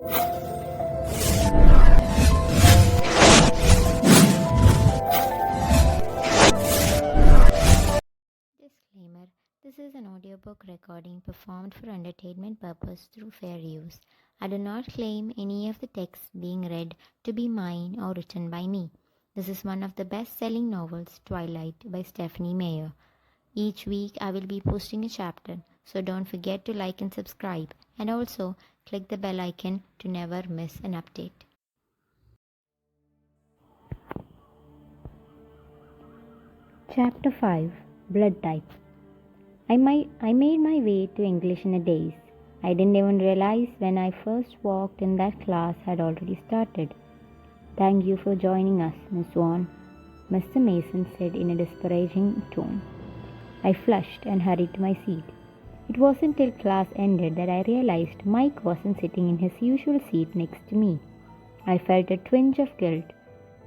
Disclaimer: this is an audiobook recording performed for entertainment purpose through fair use. I do not claim any of the texts being read to be mine or written by me. This is one of the best-selling novels, Twilight, by Stephenie Meyer. Each week I will be posting a chapter, so don't forget to like and subscribe, and also click the bell icon to never miss an update. Chapter 5: Blood Type. I made my way to English in a daze. I didn't even realize when I first walked in that class had already started. "Thank you for joining us, Miss Swan," Mr. Mason said in a disparaging tone. I flushed and hurried to my seat. It wasn't till class ended that I realized Mike wasn't sitting in his usual seat next to me. I felt a twinge of guilt,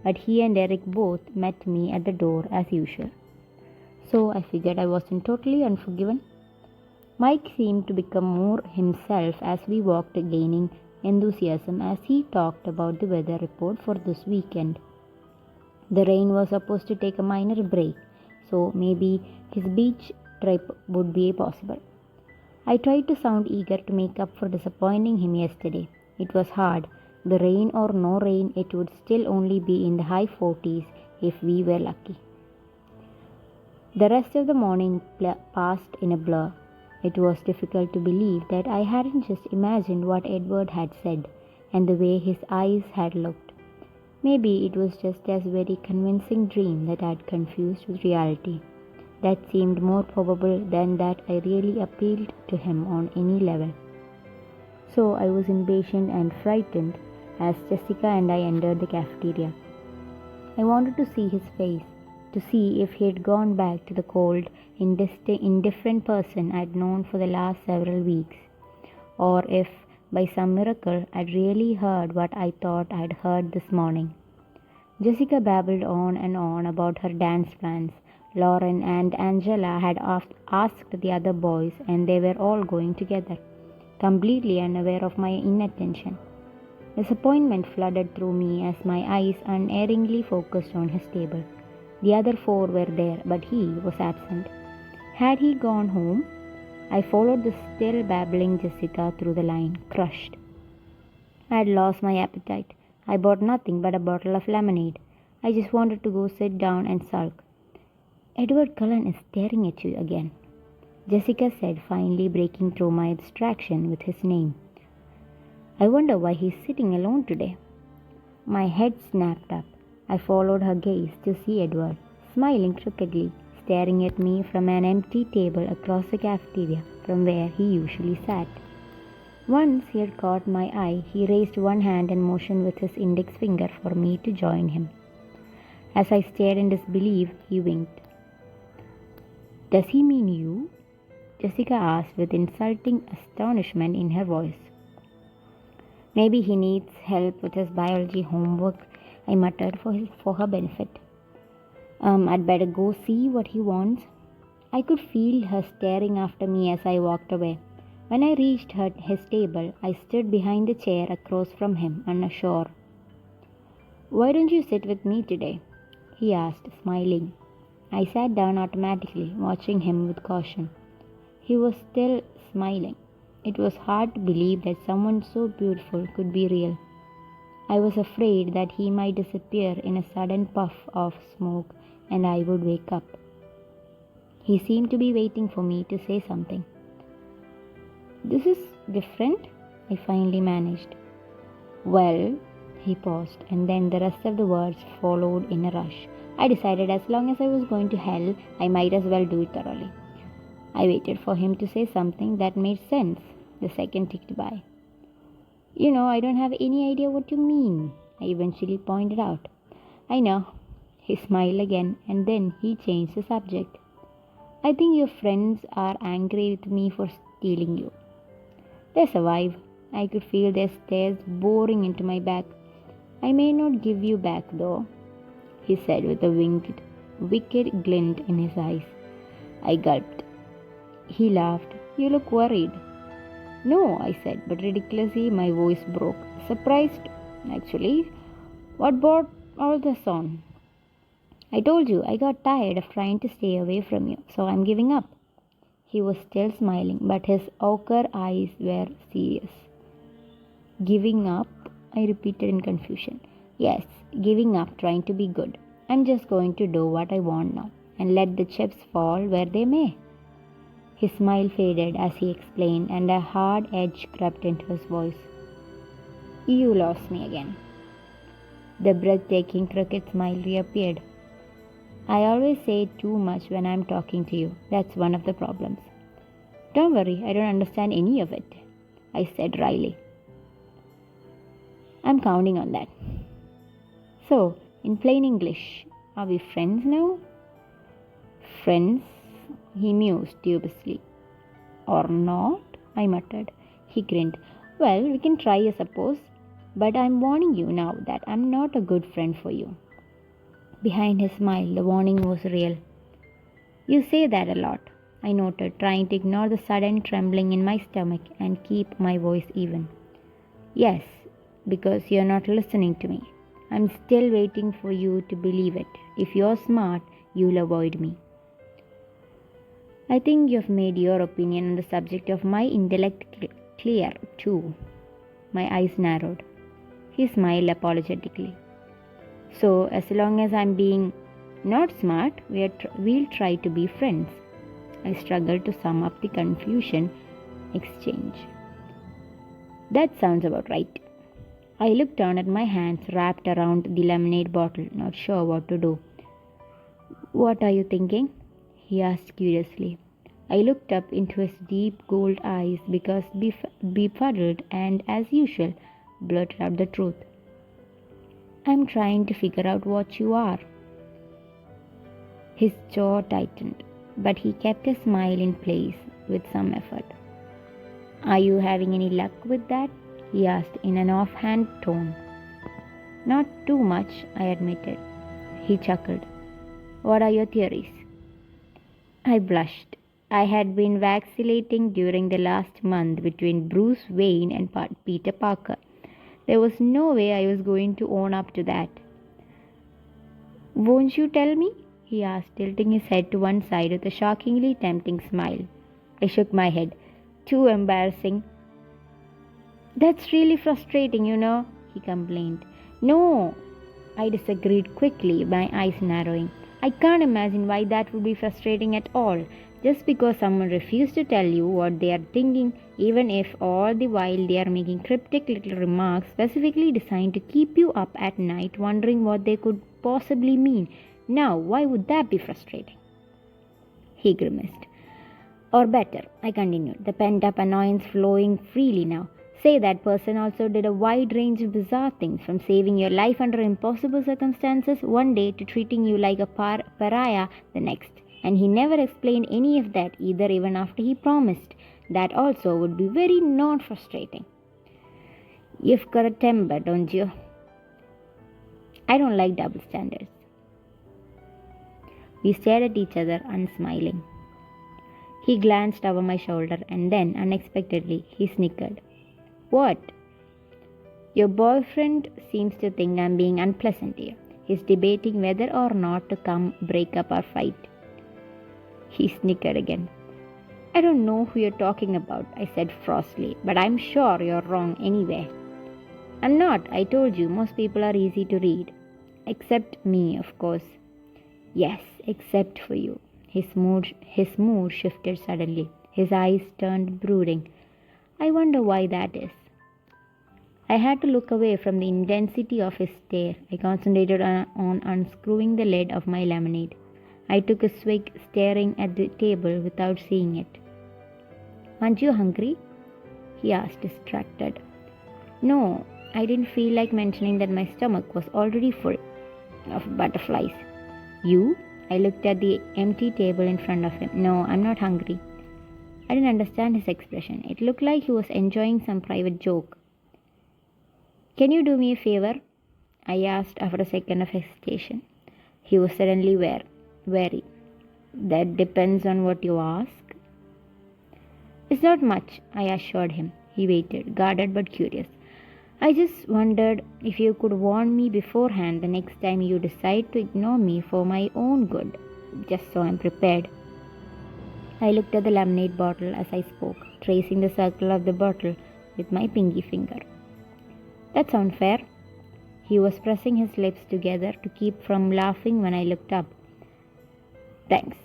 but he and Eric both met me at the door as usual. So I figured I wasn't totally unforgiven. Mike seemed to become more himself as we walked, gaining enthusiasm as he talked about the weather report for this weekend. The rain was supposed to take a minor break, so maybe his beach trip would be possible. I tried to sound eager to make up for disappointing him yesterday. It was hard. The rain or no rain, it would still only be in the high 40s if we were lucky. The rest of the morning passed in a blur. It was difficult to believe that I hadn't just imagined what Edward had said and the way his eyes had looked. Maybe it was just a very convincing dream that I'd confused with reality. That seemed more probable than that I really appealed to him on any level. So I was impatient and frightened as Jessica and I entered the cafeteria. I wanted to see his face, to see if he had gone back to the cold, indifferent person I'd known for the last several weeks, or if, by some miracle, I'd really heard what I thought I'd heard this morning. Jessica babbled on and on about her dance plans. Lauren and Angela had asked the other boys, and they were all going together, completely unaware of my inattention. Disappointment flooded through me as my eyes unerringly focused on his table. The other four were there, but he was absent. Had he gone home? I followed the still babbling Jessica through the line, crushed. I had lost my appetite. I bought nothing but a bottle of lemonade. I just wanted to go sit down and sulk. "Edward Cullen is staring at you again," Jessica said, finally breaking through my abstraction with his name. "I wonder why he's sitting alone today." My head snapped up. I followed her gaze to see Edward, smiling crookedly, staring at me from an empty table across the cafeteria from where he usually sat. Once he had caught my eye, he raised one hand and motioned with his index finger for me to join him. As I stared in disbelief, he winked. "Does he mean you?" Jessica asked with insulting astonishment in her voice. "Maybe he needs help with his biology homework," I muttered for her benefit. "I'd better go see what he wants." I could feel her staring after me as I walked away. When I reached his table, I stood behind the chair across from him, unsure. "Why don't you sit with me today?" he asked, smiling. I sat down automatically, watching him with caution. He was still smiling. It was hard to believe that someone so beautiful could be real. I was afraid that he might disappear in a sudden puff of smoke and I would wake up. He seemed to be waiting for me to say something. "This is different," I finally managed. "Well," he paused, and then the rest of the words followed in a rush. I decided as long as I was going to hell, I might as well do it thoroughly. I waited for him to say something that made sense. The second ticked by. I don't have any idea what you mean," I eventually pointed out. "I know." He smiled again, and then he changed the subject. "I think your friends are angry with me for stealing you." They survived. I could feel their stares boring into my back. "I may not give you back, though," he said with a wicked glint in his eyes. I gulped. He laughed. "You look worried." No, I said, but ridiculously my voice broke. Surprised, actually. What brought all this on? I told you I got tired of trying to stay away from you, so I'm giving up. He was still smiling, but his ochre eyes were serious. Giving up? I repeated in confusion. Yes, giving up trying to be good. I'm just going to do what I want now and let the chips fall where they may. His smile faded as he explained, and a hard edge crept into his voice. You lost me again. The breathtaking crooked smile reappeared. I always say too much when I'm talking to you. That's one of the problems. Don't worry, I don't understand any of it, I said wryly. I'm counting on that. So, in plain English, are we friends now? Friends? He mused dubiously. Or not? I muttered. He grinned. Well, we can try, I suppose. But I'm warning you now that I'm not a good friend for you. Behind his smile, the warning was real. You say that a lot, I noted, trying to ignore the sudden trembling in my stomach and keep my voice even. Yes, because you're not listening to me. I'm still waiting for you to believe it. If you're smart, you'll avoid me. I think you've made your opinion on the subject of my intellect clear, too. My eyes narrowed. He smiled apologetically. So, as long as I'm being not smart, we'll try to be friends. I struggled to sum up the confusion exchange. That sounds about right. I looked down at my hands wrapped around the lemonade bottle, not sure what to do. What are you thinking? He asked curiously. I looked up into his deep gold eyes because befuddled and, as usual, blurted out the truth. I'm trying to figure out what you are. His jaw tightened, but he kept his smile in place with some effort. Are you having any luck with that? He asked in an offhand tone. Not too much, I admitted. He chuckled. What are your theories? I blushed. I had been vacillating during the last month between Bruce Wayne and Peter Parker. There was no way I was going to own up to that. Won't you tell me? He asked, tilting his head to one side with a shockingly tempting smile. I shook my head. Too embarrassing. That's really frustrating, he complained. No, I disagreed quickly, my eyes narrowing. I can't imagine why that would be frustrating at all. Just because someone refused to tell you what they are thinking, even if all the while they are making cryptic little remarks specifically designed to keep you up at night wondering what they could possibly mean. Now, why would that be frustrating? He grimaced. Or better, I continued, the pent-up annoyance flowing freely now. Say that person also did a wide range of bizarre things, from saving your life under impossible circumstances one day to treating you like a pariah the next. And he never explained any of that either, even after he promised. That also would be very non-frustrating. You've got a temper, don't you? I don't like double standards. We stared at each other, unsmiling. He glanced over my shoulder and then, unexpectedly, he snickered. What? Your boyfriend seems to think I'm being unpleasant here. He's debating whether or not to come break up our fight. He snickered again. I don't know who you're talking about, I said frostily, but I'm sure you're wrong anyway. I'm not, I told you, most people are easy to read. Except me, of course. Yes, except for you. His mood shifted suddenly. His eyes turned brooding. I wonder why that is. I had to look away from the intensity of his stare. I concentrated on unscrewing the lid of my lemonade. I took a swig, staring at the table without seeing it. Aren't you hungry? He asked, distracted. No, I didn't feel like mentioning that my stomach was already full of butterflies. You? I looked at the empty table in front of him. No, I'm not hungry. I didn't understand his expression. It looked like he was enjoying some private joke. Can you do me a favor? I asked after a second of hesitation. He was suddenly wary. That depends on what you ask. It's not much, I assured him. He waited, guarded but curious. I just wondered if you could warn me beforehand the next time you decide to ignore me for my own good, just so I'm prepared. I looked at the lemonade bottle as I spoke, tracing the circle of the bottle with my pinky finger. That's unfair. He was pressing his lips together to keep from laughing when I looked up. Thanks.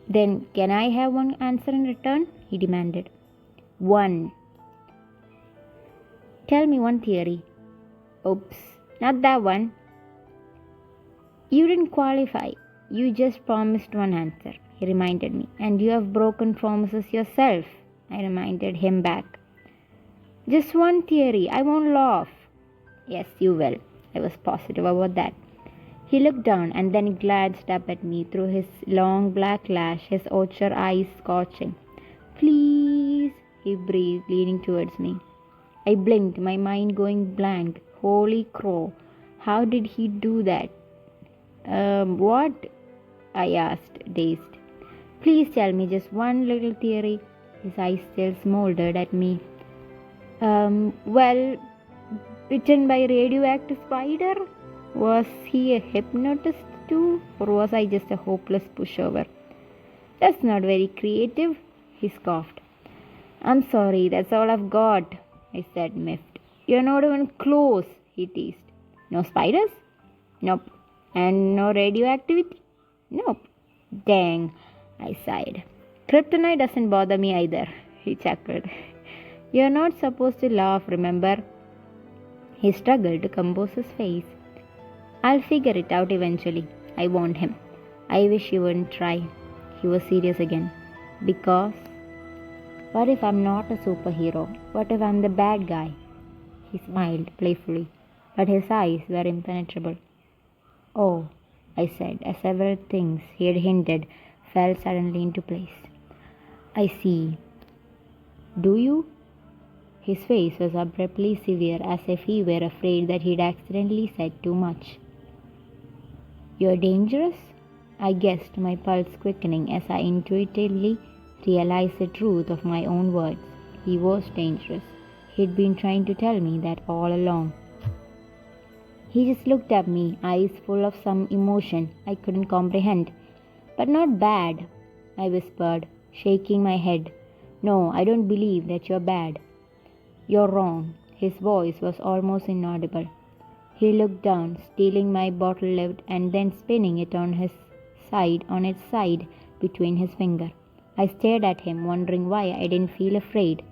Then can I have one answer in return? He demanded. One. Tell me one theory. Oops, not that one. You didn't qualify. You just promised one answer, he reminded me. And you have broken promises yourself, I reminded him back. Just one theory. I won't laugh. Yes, you will. I was positive about that. He looked down and then glanced up at me through his long black lash, his ochre eyes scorching. Please, he breathed, leaning towards me. I blinked, my mind going blank. Holy crow, how did he do that? What? I asked, dazed. Please tell me just one little theory. His eyes still smoldered at me. Well, bitten by a radioactive spider? Was he a hypnotist too, or was I just a hopeless pushover? That's not very creative, he scoffed. I'm sorry, that's all I've got, I said, miffed. You're not even close, he teased. No spiders? Nope. And no radioactivity? Nope. Dang, I sighed. Kryptonite doesn't bother me either, he chuckled. You're not supposed to laugh, remember? He struggled to compose his face. I'll figure it out eventually, I warned him. I wish you wouldn't try. He was serious again. Because? What if I'm not a superhero? What if I'm the bad guy? He smiled playfully, but his eyes were impenetrable. Oh, I said, as several things he had hinted fell suddenly into place. I see. Do you? His face was abruptly severe, as if he were afraid that he'd accidentally said too much. You're dangerous? I guessed, my pulse quickening as I intuitively realized the truth of my own words. He was dangerous. He'd been trying to tell me that all along. He just looked at me, eyes full of some emotion I couldn't comprehend. But not bad, I whispered, shaking my head. No, I don't believe that you're bad. You're wrong. His voice was almost inaudible. He looked down, stealing my bottle lid and then spinning it on its side between his fingers. I stared at him, wondering why I didn't feel afraid.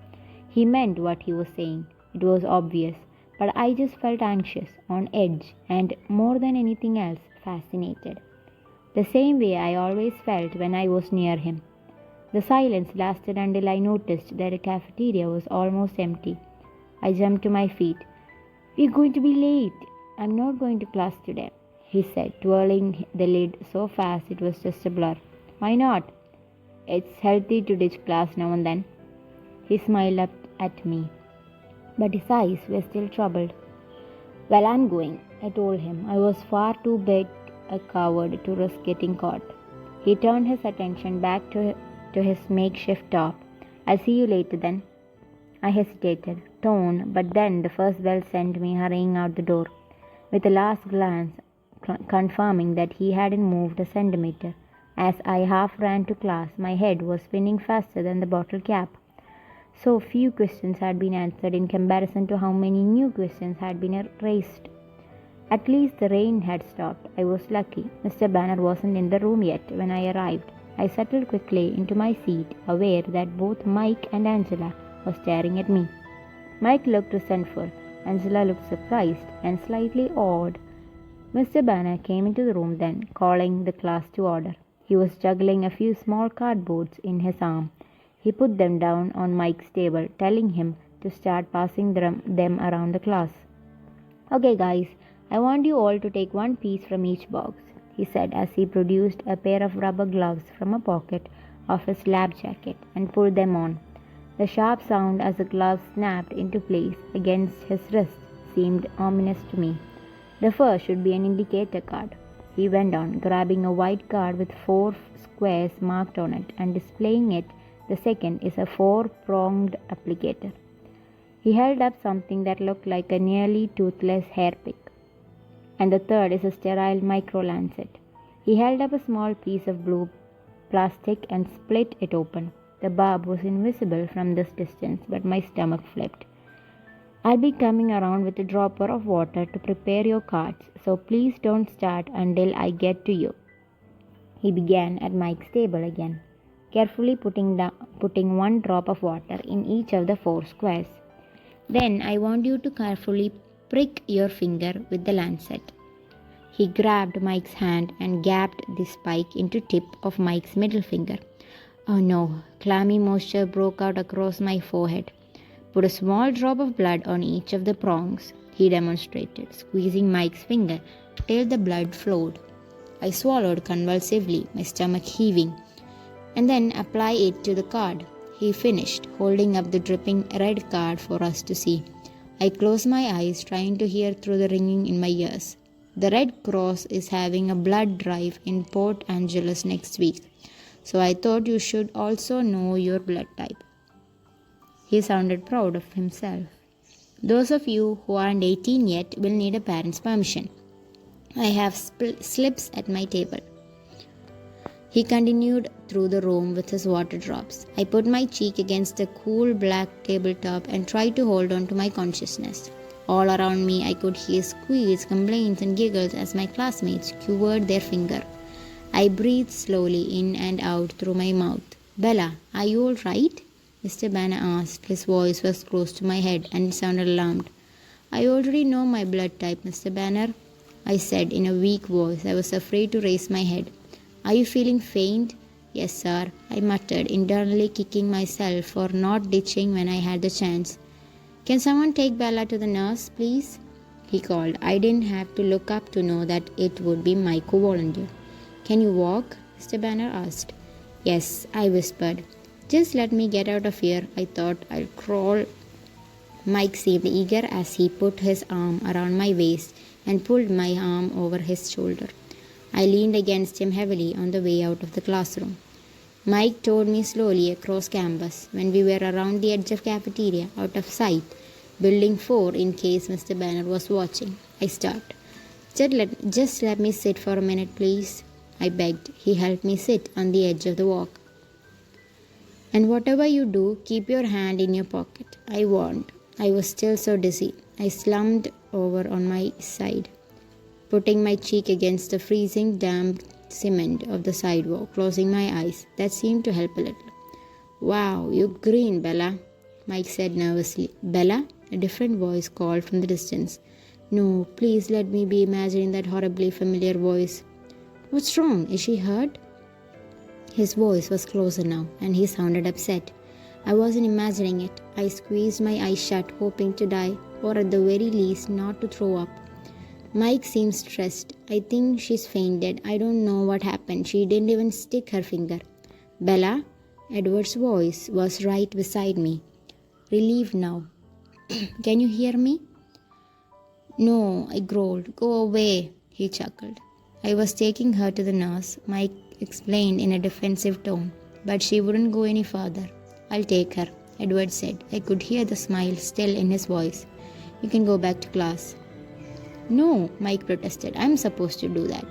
He meant what he was saying. It was obvious, but I just felt anxious, on edge, and more than anything else, fascinated. The same way I always felt when I was near him. The silence lasted until I noticed that the cafeteria was almost empty. I jumped to my feet. We're going to be late. I'm not going to class today, he said, twirling the lid so fast it was just a blur. Why not? It's healthy to ditch class now and then. He smiled up at me, but his eyes were still troubled. Well, I'm going, I told him. I was far too big a coward to risk getting caught. He turned his attention back to his makeshift top. I'll see you later then. I hesitated, torn, but then the first bell sent me hurrying out the door, with a last glance confirming that he hadn't moved a centimeter. As I half ran to class, my head was spinning faster than the bottle cap. So few questions had been answered in comparison to how many new questions had been raised. At least the rain had stopped. I was lucky. Mr. Banner wasn't in the room yet when I arrived. I settled quickly into my seat, aware that both Mike and Angela were staring at me. Mike looked resentful. Angela looked surprised and slightly awed. Mr. Banner came into the room then, calling the class to order. He was juggling a few small cardboards in his arm. He put them down on Mike's table, telling him to start passing them around the class. Okay guys, I want you all to take one piece from each box, he said as he produced a pair of rubber gloves from a pocket of his lab jacket and pulled them on. The sharp sound as the gloves snapped into place against his wrist seemed ominous to me. The first should be an indicator card, he went on, grabbing a white card with 4 squares marked on it and displaying it. The second is a 4-pronged applicator. He held up something that looked like a nearly toothless hairpick. And the third is a sterile micro-lancet. He held up a small piece of blue plastic and split it open. The barb was invisible from this distance, but my stomach flipped. I'll be coming around with a dropper of water to prepare your cards, so please don't start until I get to you. He began at Mike's table again, carefully putting one drop of water in each of the 4 squares. Then I want you to carefully prick your finger with the lancet. He grabbed Mike's hand and gapped the spike into tip of Mike's middle finger. Oh no, clammy moisture broke out across my forehead. Put a small drop of blood on each of the prongs, he demonstrated, squeezing Mike's finger till the blood flowed. I swallowed convulsively, my stomach heaving, and then apply it to the card. He finished, holding up the dripping red card for us to see. I closed my eyes, trying to hear through the ringing in my ears. The Red Cross is having a blood drive in Port Angeles next week, so I thought you should also know your blood type. He sounded proud of himself. Those of you who aren't 18 yet will need a parent's permission. I have slips at my table. He continued through the room with his water drops. I put my cheek against the cool black tabletop and tried to hold on to my consciousness. All around me I could hear squeals, complaints and giggles as my classmates quivered their finger. I breathed slowly in and out through my mouth. Bella, are you all right? Mr. Banner asked. His voice was close to my head and it sounded alarmed. I already know my blood type, Mr. Banner, I said in a weak voice. I was afraid to raise my head. Are you feeling faint? Yes, sir, I muttered, internally kicking myself for not ditching when I had the chance. Can someone take Bella to the nurse, please? He called. I didn't have to look up to know that it would be Mike who volunteered. Can you walk? Mr. Banner asked. Yes, I whispered. Just let me get out of here. I thought I'll crawl. Mike seemed eager as he put his arm around my waist and pulled my arm over his shoulder. I leaned against him heavily on the way out of the classroom. Mike towed me slowly across campus. When we were around the edge of cafeteria, out of sight, building 4 in case Mr. Banner was watching, I stopped. Just let me sit for a minute, please, I begged. He helped me sit on the edge of the walk. And whatever you do, keep your hand in your pocket. I warned. I was still so dizzy. I slumped over on my side, putting my cheek against the freezing damp cement of the sidewalk, closing my eyes. That seemed to help a little. Wow, you green, Bella, Mike said nervously. Bella? A different voice called from the distance. No, please let me be imagining that horribly familiar voice. What's wrong? Is she hurt? His voice was closer now, and he sounded upset. I wasn't imagining it. I squeezed my eyes shut, hoping to die, or at the very least not to throw up. Mike seemed stressed. I think she's fainted. I don't know what happened. She didn't even stick her finger. Bella? Edward's voice was right beside me. Relieved now. Can you hear me? No, I growled. Go away, he chuckled. I was taking her to the nurse, Mike explained in a defensive tone, but she wouldn't go any further. I'll take her, Edward said. I could hear the smile still in his voice. You can go back to class. No, Mike protested. I'm supposed to do that.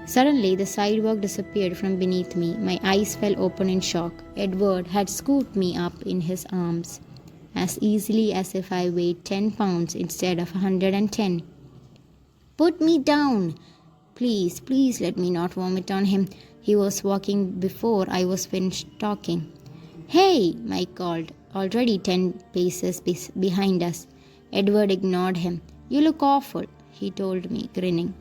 Suddenly, the sidewalk disappeared from beneath me. My eyes fell open in shock. Edward had scooped me up in his arms, as easily as if I weighed 10 pounds instead of 110. Put me down! Please, please let me not vomit on him. He was walking before I was finished talking. Hey, Mike called, already 10 paces behind us. Edward ignored him. You look awful, he told me, grinning.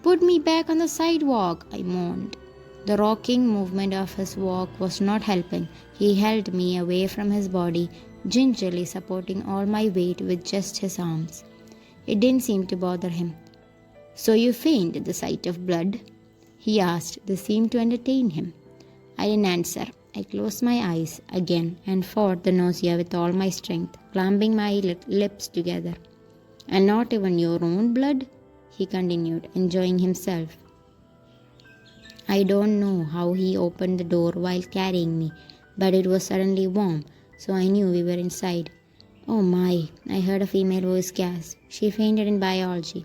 Put me back on the sidewalk, I moaned. The rocking movement of his walk was not helping. He held me away from his body, gingerly supporting all my weight with just his arms. It didn't seem to bother him. So you faint at the sight of blood? He asked. This seemed to entertain him. I didn't answer. I closed my eyes again and fought the nausea with all my strength, clamping my lips together. And not even your own blood? He continued, enjoying himself. I don't know how he opened the door while carrying me, but it was suddenly warm, so I knew we were inside. Oh my, I heard a female voice gasp. She fainted in biology.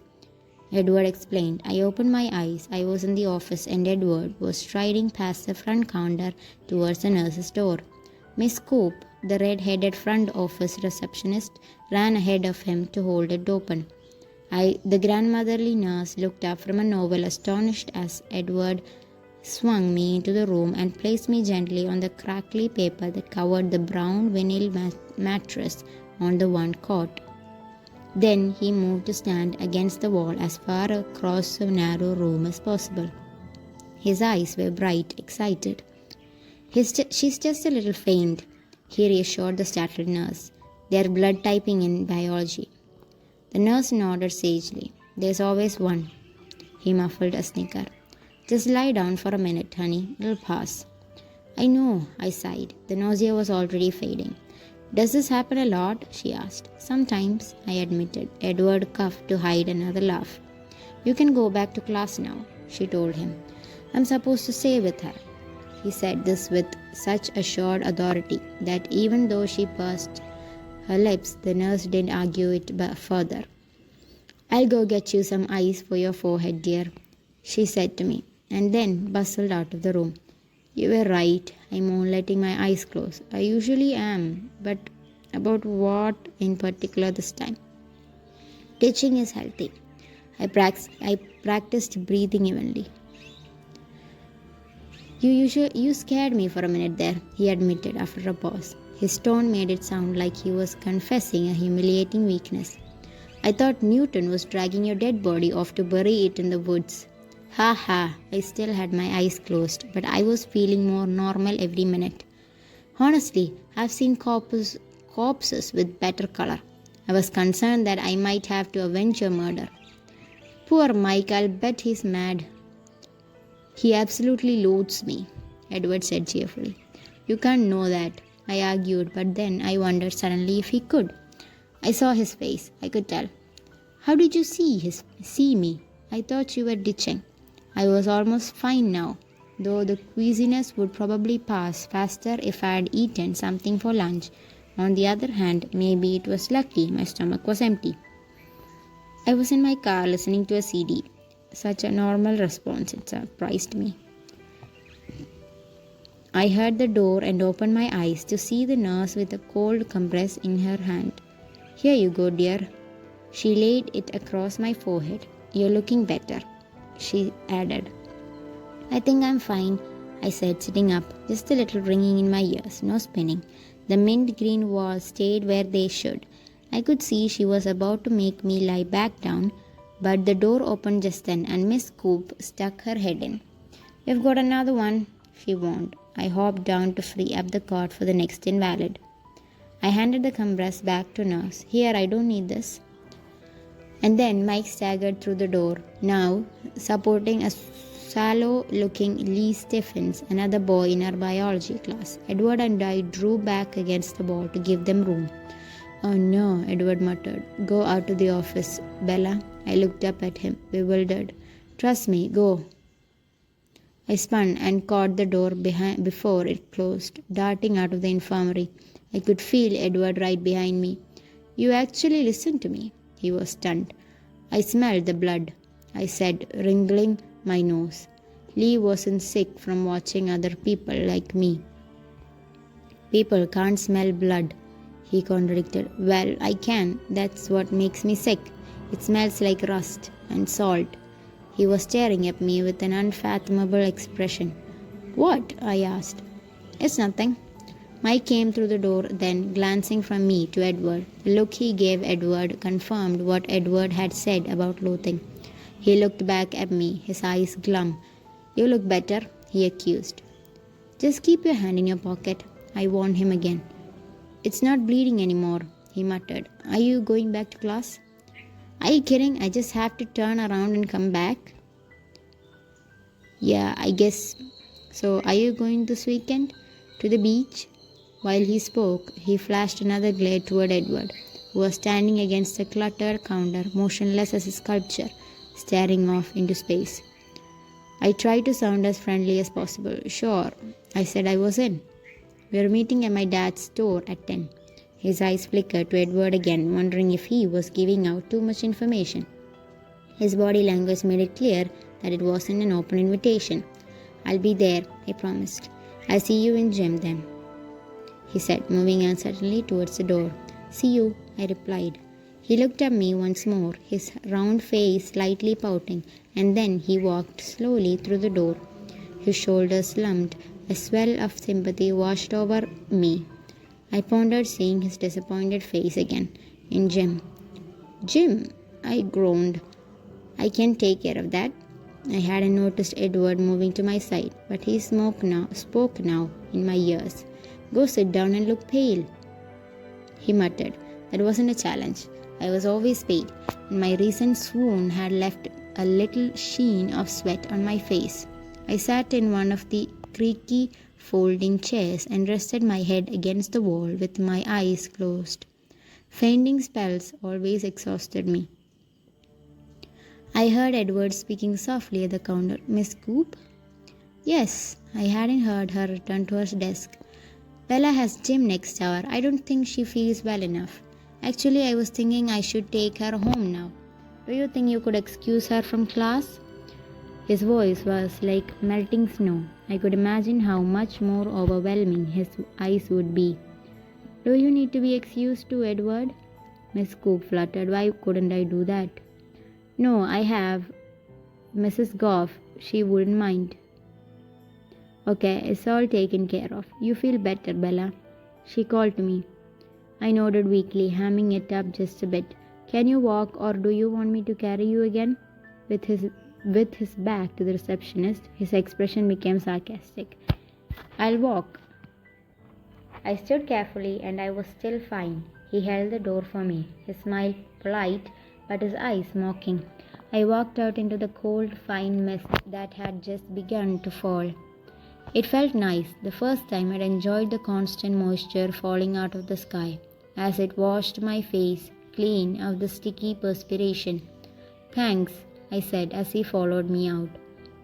Edward explained. I opened my eyes. I was in the office and Edward was striding past the front counter towards the nurse's door. Miss Coop, the red-headed front office receptionist, ran ahead of him to hold it open. The grandmotherly nurse looked up from a novel astonished as Edward swung me into the room and placed me gently on the crackly paper that covered the brown vinyl mattress on the one cot. Then he moved to stand against the wall as far across the narrow room as possible. His eyes were bright, excited. She's just a little faint, he reassured the startled nurse. They're blood typing in biology. The nurse nodded sagely. There's always one. He muffled a snicker. Just lie down for a minute, honey. It'll pass. I know, I sighed. The nausea was already fading. Does this happen a lot? She asked. Sometimes, I admitted. Edward coughed to hide another laugh. You can go back to class now, she told him. I'm supposed to stay with her. He said this with such assured authority that even though she pursed her lips, the nurse didn't argue it further. I'll go get you some ice for your forehead, dear, she said to me, and then bustled out of the room. You were right. I'm only letting my eyes close. I usually am, but about what in particular this time? Teaching is healthy. I practiced breathing evenly. You scared me for a minute there, he admitted after a pause. His tone made it sound like he was confessing a humiliating weakness. I thought Newton was dragging your dead body off to bury it in the woods. Ha ha, I still had my eyes closed, but I was feeling more normal every minute. Honestly, I've seen corpses with better color. I was concerned that I might have to avenge your murder. Poor Mike, I'll bet he's mad. He absolutely loathes me, Edward said cheerfully. You can't know that, I argued, but then I wondered suddenly if he could. I saw his face, I could tell. How did you see me? I thought you were ditching. I was almost fine now, though the queasiness would probably pass faster if I had eaten something for lunch. On the other hand, maybe it was lucky my stomach was empty. I was in my car listening to a CD. Such a normal response, it surprised me. I heard the door and opened my eyes to see the nurse with a cold compress in her hand. Here you go, dear. She laid it across my forehead. You're looking better, she added. I think I'm fine, I said, sitting up, just a little ringing in my ears, no spinning. The mint green walls stayed where they should. I could see she was about to make me lie back down, but the door opened just then and Miss Coop stuck her head in. You've got another one, she warned. I hopped down to free up the cot for the next invalid. I handed the compress back to nurse. Here, I don't need this. And then Mike staggered through the door, now supporting a sallow-looking Lee Stephens, another boy in our biology class. Edward and I drew back against the wall to give them room. Oh no, Edward muttered. Go out to the office, Bella. I looked up at him, bewildered. Trust me, go. I spun and caught the door before it closed, darting out of the infirmary. I could feel Edward right behind me. You actually listened to me. He was stunned. I smelled the blood, I said, wrinkling my nose. Lee wasn't sick from watching other people like me. People can't smell blood, he contradicted. Well, I can. That's what makes me sick. It smells like rust and salt. He was staring at me with an unfathomable expression. What? I asked. It's nothing. Mike came through the door then, glancing from me to Edward. The look he gave Edward confirmed what Edward had said about loathing. He looked back at me, his eyes glum. You look better, he accused. Just keep your hand in your pocket, I warned him again. It's not bleeding anymore, he muttered. Are you going back to class? Are you kidding? I just have to turn around and come back? Yeah, I guess. So, are you going this weekend? To the beach? While he spoke, he flashed another glare toward Edward, who was standing against the cluttered counter, motionless as a sculpture, staring off into space. I tried to sound as friendly as possible. Sure, I said I was in. We're meeting at my dad's store at 10. His eyes flickered to Edward again, wondering if he was giving out too much information. His body language made it clear that it wasn't an open invitation. "I'll be there," I promised. "I'll see you in gym then," he said, moving uncertainly towards the door. "See you," I replied. He looked at me once more, his round face slightly pouting, and then he walked slowly through the door. His shoulders slumped. A swell of sympathy washed over me. I pondered seeing his disappointed face again. "In gym." "Gym?" I groaned. "I can take care of that." I hadn't noticed Edward moving to my side, but he spoke now in my ears. "Go sit down and look pale," he muttered. That wasn't a challenge. I was always pale, and my recent swoon had left a little sheen of sweat on my face. I sat in one of the creaky folding chairs and rested my head against the wall with my eyes closed. Fainting spells always exhausted me. I heard Edward speaking softly at the counter. "Miss Coop?" "Yes." I hadn't heard her return to her desk. "Bella has gym next hour. I don't think she feels well enough. Actually, I was thinking I should take her home now. Do you think you could excuse her from class?" His voice was like melting snow. I could imagine how much more overwhelming his eyes would be. "Do you need to be excused too, Edward?" Miss Coop fluttered. "Why couldn't I do that?" "No, I have Mrs. Goff. She wouldn't mind." "Okay, it's all taken care of. You feel better, Bella?" she called to me. I nodded weakly, hamming it up just a bit. "Can you walk, or do you want me to carry you again?" With his back to the receptionist, his expression became sarcastic. "I'll walk." I stood carefully, and I was still fine. He held the door for me, his smile polite, but his eyes mocking. I walked out into the cold, fine mist that had just begun to fall. It felt nice, the first time I'd enjoyed the constant moisture falling out of the sky, as it washed my face clean of the sticky perspiration. "Thanks," I said as he followed me out.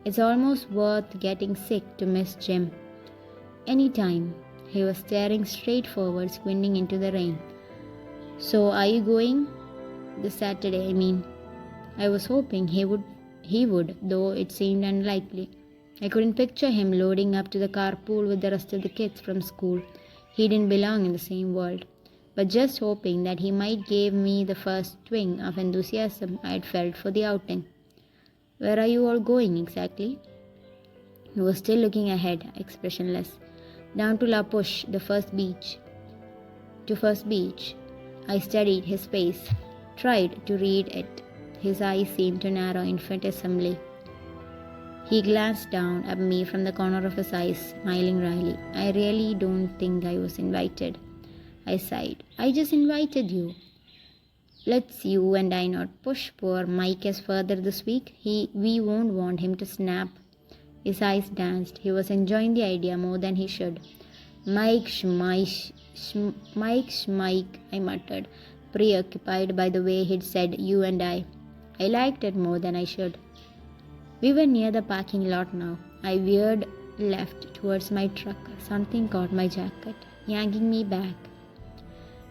"It's almost worth getting sick to miss Jim." "Anytime." He was staring straight forward, squinting into the rain. "So are you going?" "This Saturday, I mean." I was hoping he would, though it seemed unlikely. I couldn't picture him loading up to the carpool with the rest of the kids from school. He didn't belong in the same world. But just hoping that he might give me the first twinge of enthusiasm I had felt for the outing. "Where are you all going exactly?" He was still looking ahead, expressionless. "Down to La Push, the first beach." "To First Beach." I studied his face, tried to read it. His eyes seemed to narrow infinitesimally. He glanced down at me from the corner of his eyes, smiling wryly. "I really don't think I was invited." I sighed. "I just invited you." "Let's you and I not push poor Mike as further this week. We won't want him to snap." His eyes danced. He was enjoying the idea more than he should. Mike, Schmike, I muttered, preoccupied by the way he'd said "you and I." I liked it more than I should. We were near the parking lot now. I veered left towards my truck. Something caught my jacket, yanking me back.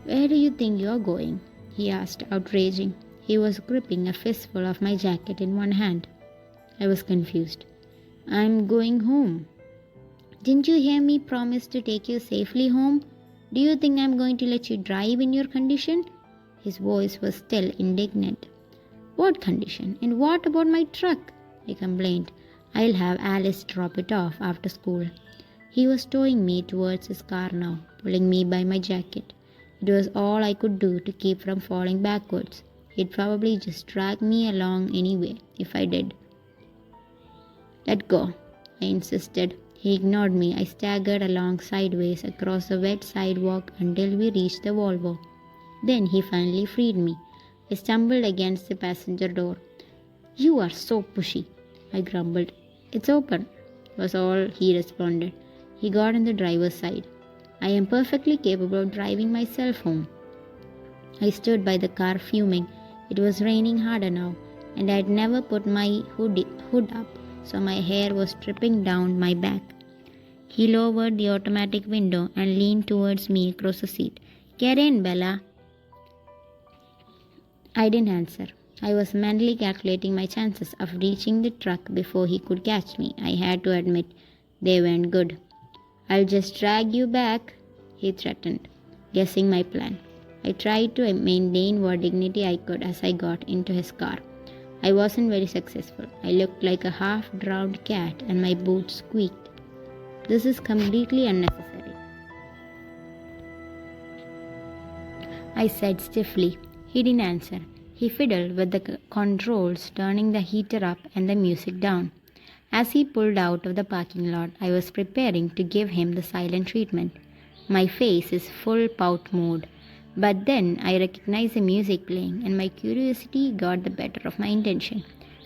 "Where do you think you're going?" he asked, outraging. He was gripping a fistful of my jacket in one hand. I was confused. "I'm going home." "Didn't you hear me promise to take you safely home? Do you think I'm going to let you drive in your condition?" His voice was still indignant. "What condition? And what about my truck?" I complained. "I'll have Alice drop it off after school." He was towing me towards his car now, pulling me by my jacket. It was all I could do to keep from falling backwards. He'd probably just drag me along anyway if I did. "Let go," I insisted. He ignored me. I staggered along sideways across the wet sidewalk until we reached the Volvo. Then he finally freed me. I stumbled against the passenger door. "You are so pushy," I grumbled. "It's open," was all he responded. He got on the driver's side. "I am perfectly capable of driving myself home." I stood by the car fuming. It was raining harder now, and I had never put my hood up, so my hair was dripping down my back. He lowered the automatic window and leaned towards me across the seat. Get in, Bella. I didn't answer. I was mentally calculating my chances of reaching the truck before he could catch me. I had to admit, they weren't good. I'll just drag you back, he threatened, guessing my plan. I tried to maintain what dignity I could as I got into his car. I wasn't very successful. I looked like a half-drowned cat and my boots squeaked. This is completely unnecessary, I said stiffly. He didn't answer. He fiddled with the controls, turning the heater up and the music down. As he pulled out of the parking lot, I was preparing to give him the silent treatment. My face is full pout mode. But then I recognized the music playing and my curiosity got the better of my intention.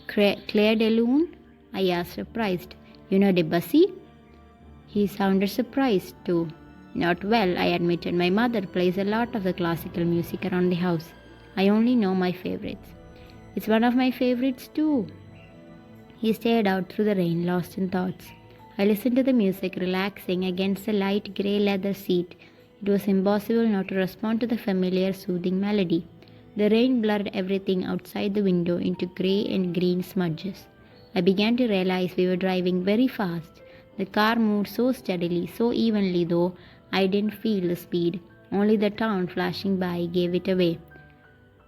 Claire de Lune? I asked, surprised. You know Debussy? He sounded surprised too. Not well, I admitted. My mother plays a lot of the classical music around the house. I only know my favorites. It's one of my favorites too. He stared out through the rain, lost in thoughts. I listened to the music, relaxing against the light grey leather seat. It was impossible not to respond to the familiar soothing melody. The rain blurred everything outside the window into grey and green smudges. I began to realize we were driving very fast. The car moved so steadily, so evenly though I didn't feel the speed. Only the town flashing by gave it away.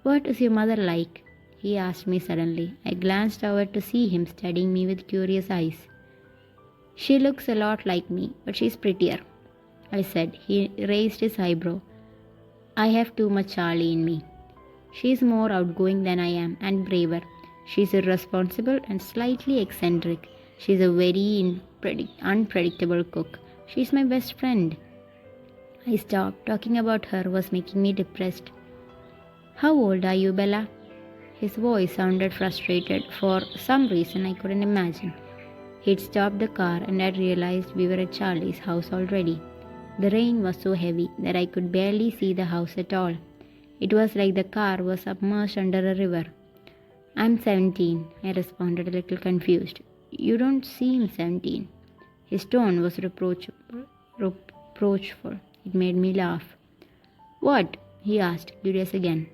What is your mother like? He asked me suddenly. I glanced over to see him studying me with curious eyes. She looks a lot like me, but she's prettier, I said. He raised his eyebrow. I have too much Charlie in me. She's more outgoing than I am and braver. She's irresponsible and slightly eccentric. She's a very unpredictable cook. She's my best friend. I stopped. Talking about her was making me depressed. How old are you, Bella? His voice sounded frustrated for some reason I couldn't imagine. He'd stopped the car and I realized we were at Charlie's house already. The rain was so heavy that I could barely see the house at all. It was like the car was submerged under a river. I'm 17, I responded, a little confused. You don't seem 17. His tone was reproachful. It made me laugh. What? He asked, curious again.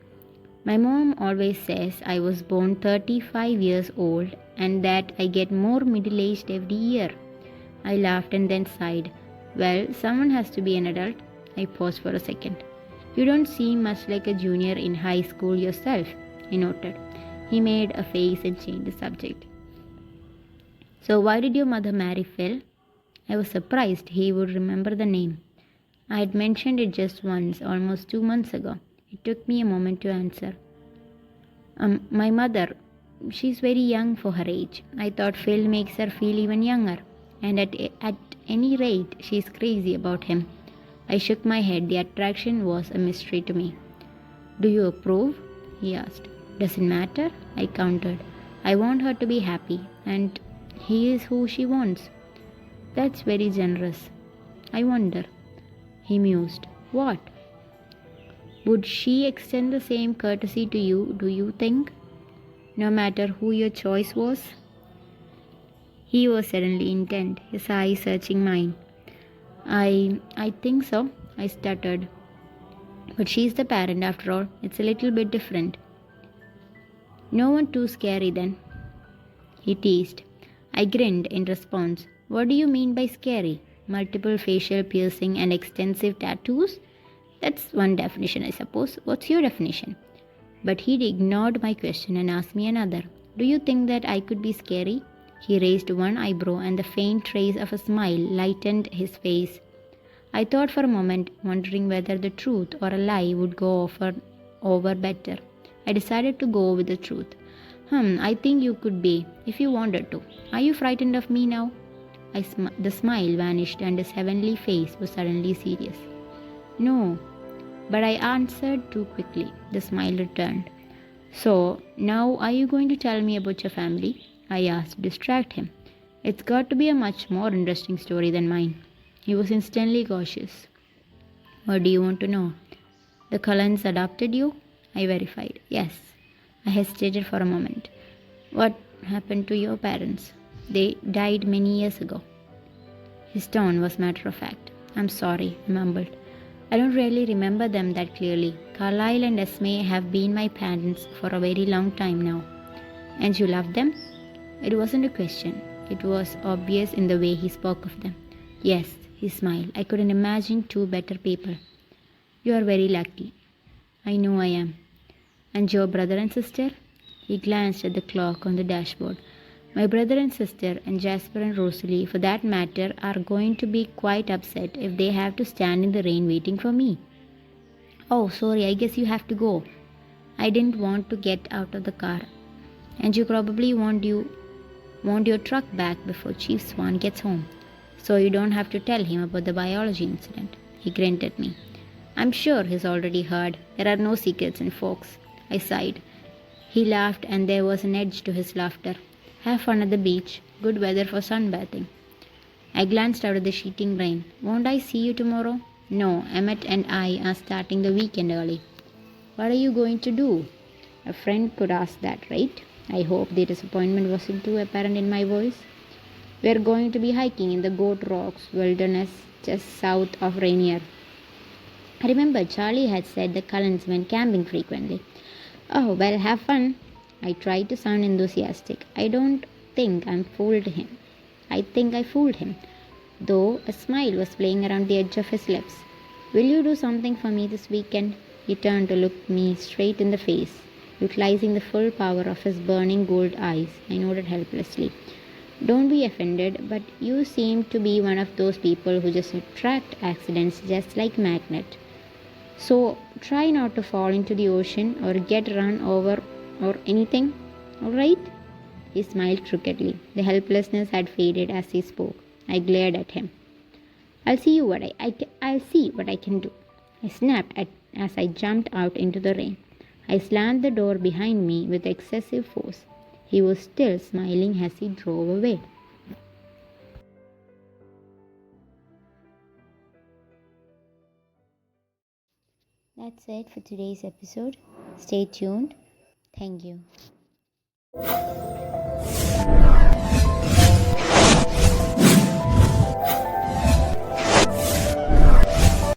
My mom always says I was born 35 years old and that I get more middle-aged every year. I laughed and then sighed. Well, someone has to be an adult. I paused for a second. You don't seem much like a junior in high school yourself, I noted. He made a face and changed the subject. So why did your mother marry Phil? I was surprised he would remember the name. I had mentioned it just once, almost 2 months ago. It took me a moment to answer. My mother, she's very young for her age. I thought Phil makes her feel even younger. And at any rate, she's crazy about him. I shook my head. The attraction was a mystery to me. Do you approve? He asked. Doesn't matter, I countered. I want her to be happy, and he is who she wants. That's very generous. I wonder. He mused. What? Would she extend the same courtesy to you, do you think? No matter who your choice was? He was suddenly intent, his eyes searching mine. I think so, I stuttered. But she's the parent after all. It's a little bit different. No one too scary then, he teased. I grinned in response. What do you mean by scary? Multiple facial piercing and extensive tattoos? That's one definition, I suppose. What's your definition? But he ignored my question and asked me another. Do you think that I could be scary? He raised one eyebrow and the faint trace of a smile lightened his face. I thought for a moment, wondering whether the truth or a lie would go over better. I decided to go with the truth. I think you could be, if you wanted to. Are you frightened of me now? The smile vanished and his heavenly face was suddenly serious. No, but I answered too quickly. The smile returned. So, now are you going to tell me about your family? I asked to distract him. It's got to be a much more interesting story than mine. He was instantly cautious. What do you want to know? The Cullens adopted you? I verified. Yes. I hesitated for a moment. What happened to your parents? They died many years ago. His tone was matter of fact. I'm sorry, I mumbled. I don't really remember them that clearly. Carlyle and Esme have been my parents for a very long time now. And you love them? It wasn't a question. It was obvious in the way he spoke of them. Yes, he smiled. I couldn't imagine two better people. You are very lucky. I know I am. And your brother and sister? He glanced at the clock on the dashboard. My brother and sister, and Jasper and Rosalie for that matter, are going to be quite upset if they have to stand in the rain waiting for me. Oh, sorry, I guess you have to go. I didn't want to get out of the car. And you probably want your truck back before Chief Swan gets home, so you don't have to tell him about the biology incident. He grinned at me. I'm sure he's already heard. There are no secrets in folks. I sighed. He laughed, and there was an edge to his laughter. Have fun at the beach. Good weather for sunbathing. I glanced out at the sheeting rain. Won't I see you tomorrow? No, Emmett and I are starting the weekend early. What are you going to do? A friend could ask that, right? I hope the disappointment wasn't too apparent in my voice. We're going to be hiking in the Goat Rocks wilderness just south of Rainier. I remember Charlie had said the Cullens went camping frequently. Oh, well, have fun. I tried to sound enthusiastic. I don't think I fooled him. I think I fooled him, though a smile was playing around the edge of his lips. Will you do something for me this weekend? He turned to look me straight in the face. Utilizing the full power of his burning gold eyes, I nodded helplessly. Don't be offended, but you seem to be one of those people who just attract accidents just like magnet. So try not to fall into the ocean or get run over or anything, all right? He smiled crookedly. The helplessness had faded as he spoke. I glared at him. I'll see what I can do. I snapped as I jumped out into the rain. I slammed the door behind me with excessive force. He was still smiling as he drove away. That's it for today's episode. Stay tuned. Thank you.